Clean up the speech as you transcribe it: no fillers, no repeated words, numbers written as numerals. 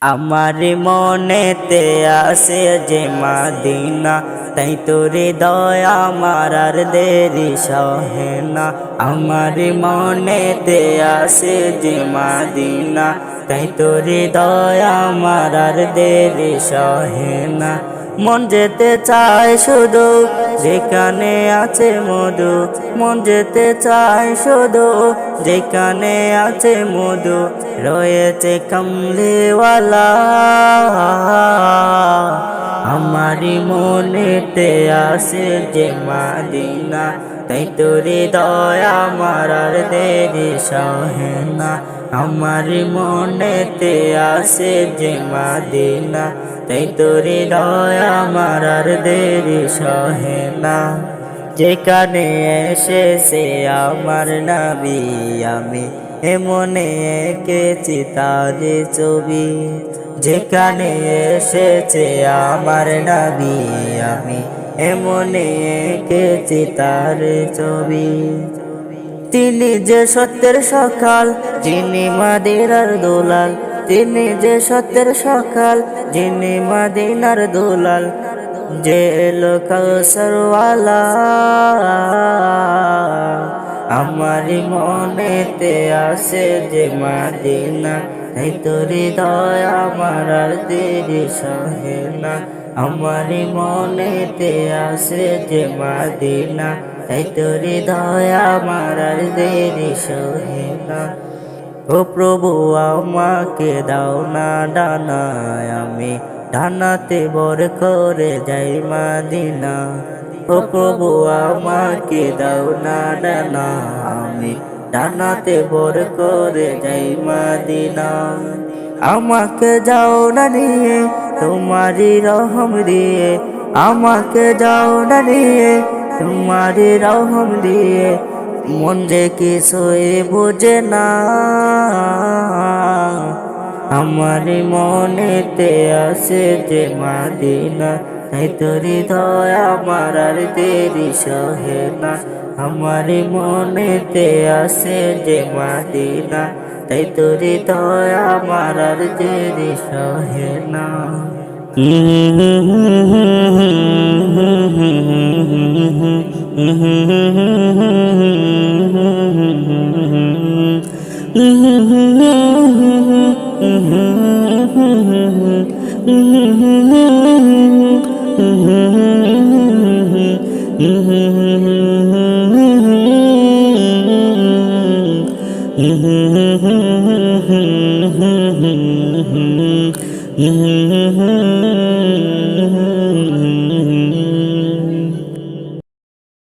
আমার মনেতে আসে যে মাদিনা, তাই তোরে দয়া আমার আর দেরি সহে না। আমার মনেতে আসে যে মাদিনা, তাই তোরে দয়া আমার আর দেরি সহে না। মন যেতে চায় শুধু যেখানে আছে মধু, মন যেতে চায় শুধু যেখানে আছে মধু, রয়েছে কমলিওয়ালা। আমারি মনেতে আসে যে মাদিনা, তাই তোরে দয়া আমার আর দেরি সহে না। আমারি মনেতে আসে যে মাদিনা, তাই তোরে দয়া আমার আর দেরি সহে না। যেখানে এসেছে আমার নবী, আমি এমনে এঁকেছি তার ছবি। যেখানে এসেছে আমার নবী, আমি এমনে এঁকেছি তার ছবি। তিনি যে সত্যের সকাল, যিনি মদিনার দুলাল, তিনি যে সত্যের সকাল, যিনি মদিনার দুলাল, যে এলো কাউসারওয়ালা। আমারি মনেতে আসে যে মাদিনা, তাই তোরে দয়া আমার আর দেরি সহে না। আমারি মনেতে আসে যে মাদিনা, তাই তোরে দয়া আমার আর দেরি সহে না। ও প্রভু আমাকে দাও না ডানায়, আমি ডানাতে বর করে যাই মাদিনা। ও প্রভু আমাকে দাও না ডানা, আমি ডানাতে বর করে যাই মাদিনা। আমাকে যাও না নিয়ে তোমারি রহম দিয়ে, আমাকে যাও না নিয়ে তোমারি রহম দিয়ে, মন যে কিছুই বুঝে না। আমার মনেতে আসে যে মাদিনা, তাই তোরে দয়া আমার আর দেরি সহে না। আমার মনেতে আসে যে মাদিনা, তাই তোরে দয়া আমার আর দেরি সহে না।